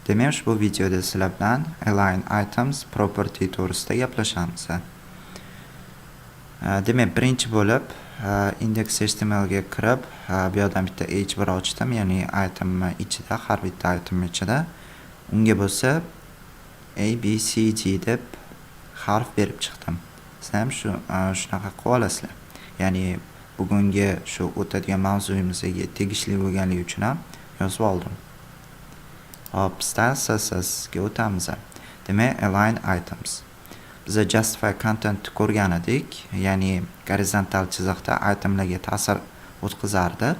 Demak, ushbu videoda sizlar bilan align items property to'g'risida gaplashamiz. Demak, birinchi bo'lib index.html ga kirib, bu yerdan bitta h1 ochdim, ya'ni item ichida, har bitta item ichida. Unga bo'lsa a b c d deb harf berib chiqdim. Sizlar ham shunaqa qilib olasizlar. Ya'ni bugungi shu o'tadigan mavzuyimizga tegishli bo'lganligi uchun ham yozib oldim. Hop, style CSSga o'tamiz. Demak, align items. Biz justify content ko'rgan edik, ya'ni gorizontal chiziqda itemlarga ta'sir o'tkazardi.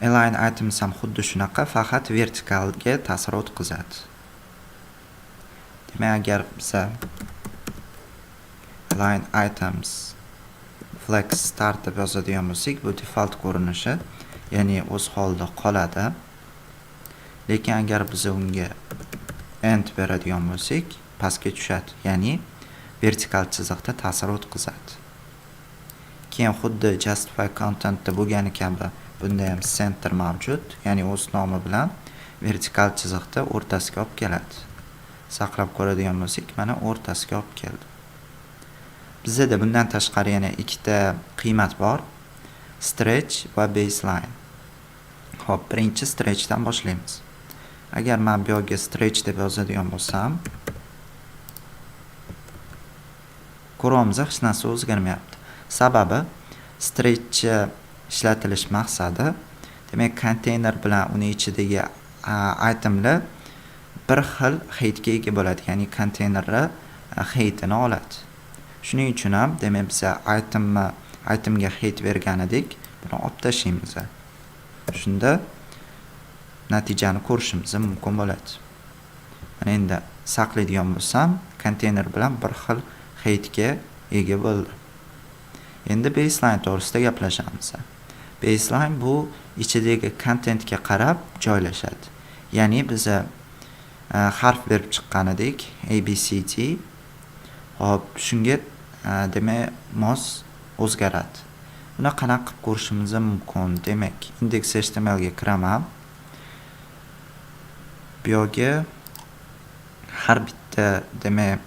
Align items ham xuddi shunaqa, faqat vertikalga ta'sir o'tkazadi. Demak, agar biz align items flex start deb yozadigan bo'lsak, bu default ko'rinishi, ya'ni o'z holida qoladi. Lekin agar biz unga end beradigan bo'lsak, pastga tushadi, ya'ni vertikal chiziqda ta'sir o'tkazadi. Keyin xuddi justify contentda bo'lgani kabi bunda ham center mavjud, ya'ni o'z nomi bilan vertikal chiziqda o'rtasiga olib keladi. Saqlab ko'radigan bo'lsak, mana o'rtasiga olib keldi. Bizda bundan tashqari yana ikkita qiymat bor: stretch va baseline. Hop, birinchi stretchdan boshlaymiz. Agar men bu yerga stretch deb yozadigan bo'lsam, ko'ramiz, hech narsa o'zgarmayapti. Sababi stretch ishlatilish maqsadi, demak, konteyner bilan uni ichidagi itemlar bir xil heightga ega bo'ladi, ya'ni konteynerlar heightini oladi. Shuning uchun ham demak biz itemga height bergan edik, buni olib tashlaymiz. Shunda natijani ko'rishimiz mumkin bo'ladi. Mana endi saqlaydigan bo'lsam, konteyner bilan bir xil heightga ega bo'ldi. Endi baseline to'g'risida gaplashamiz. Baseline bu ichidagi kontentga qarab joylashadi. Ya'ni biz harf berib chiqqan edik, ABCD. Hop, shunga demak mos o'zgaradi. Buni qanaqa qilib ko'rishimiz mumkin? Demak, index.html ga kiraman. Bu yerga har bitta demak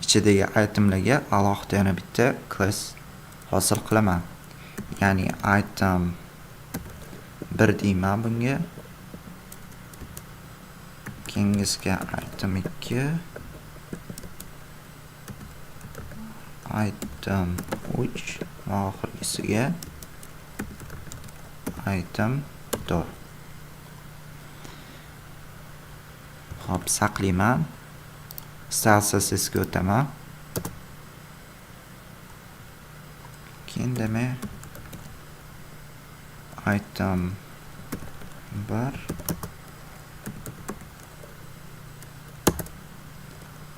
ichidagi itemlarga alohida yana bitta class hosil qilaman. Ya'ni item 1 deyman bunga. Keyingisiga item 2, item 3 va oxirgisiga item 4. Hop, saqlayman. Style CSSga o'taman. Keyin demak item 1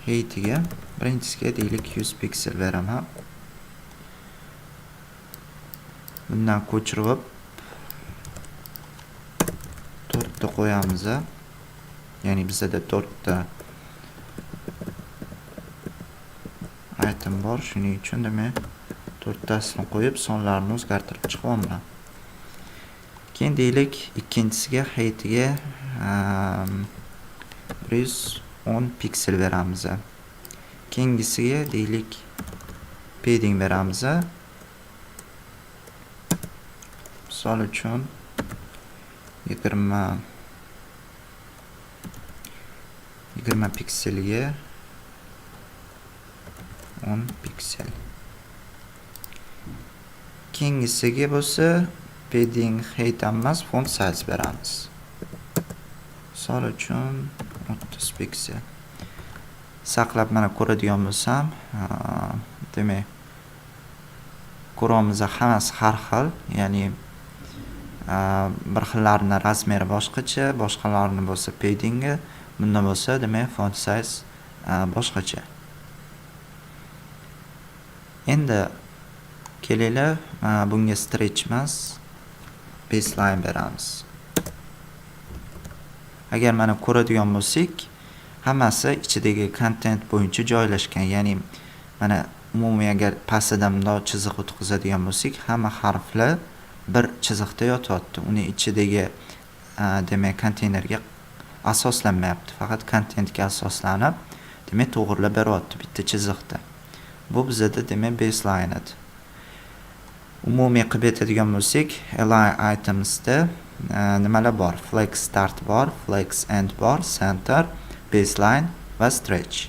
heightiga birinchisiga deylik 100 piksel beraman. Bundan ko'chirib 4 ta qo'yamiz. Ya'ni bizda 4 ta item bor, shuning uchun demak 4 tasini qo'yib sonlarini o'zgartirib chiqaman. Keyin deylik ikkinchisiga heightiga 110 piksel beramiz. Keyingisiga deylik padding beramiz. Misol uchun 20 pikselga 10 piksel. Keyingisiga bo'lsa padding height emas, font size beramiz. Misol uchun 30 piksel. Saqlab mana ko'radigan bo'lsam, demak ko'ramiz, hammasi har xil, ya'ni bir xillarning razmeri boshqacha, boshqalarning bo'lsa paddingi, bunda bo'lsa demak font size boshqacha. Endi kelinglar, bunga stretch emas, baseline beramiz. Agar mana ko'radigan bo'lsak, hammasi ichidagi content bo'yicha joylashgan. Ya'ni mana umumiy agar pastida bunday chiziq o'tkazadigan bo'lsak, hamma harflar bir chiziqda yotyapti. Uni ichidagi demak konteynerga asoslanmayapti, faqat kontentga asoslanib, demak to'g'rilab beryapti bitta chiziqda. Bu bizda demak baseline edi. Umumiy qilib aytadigan bo'lsak, align itemsda nimalar bor? Flex start bor, flex end bor, center, baseline va stretch.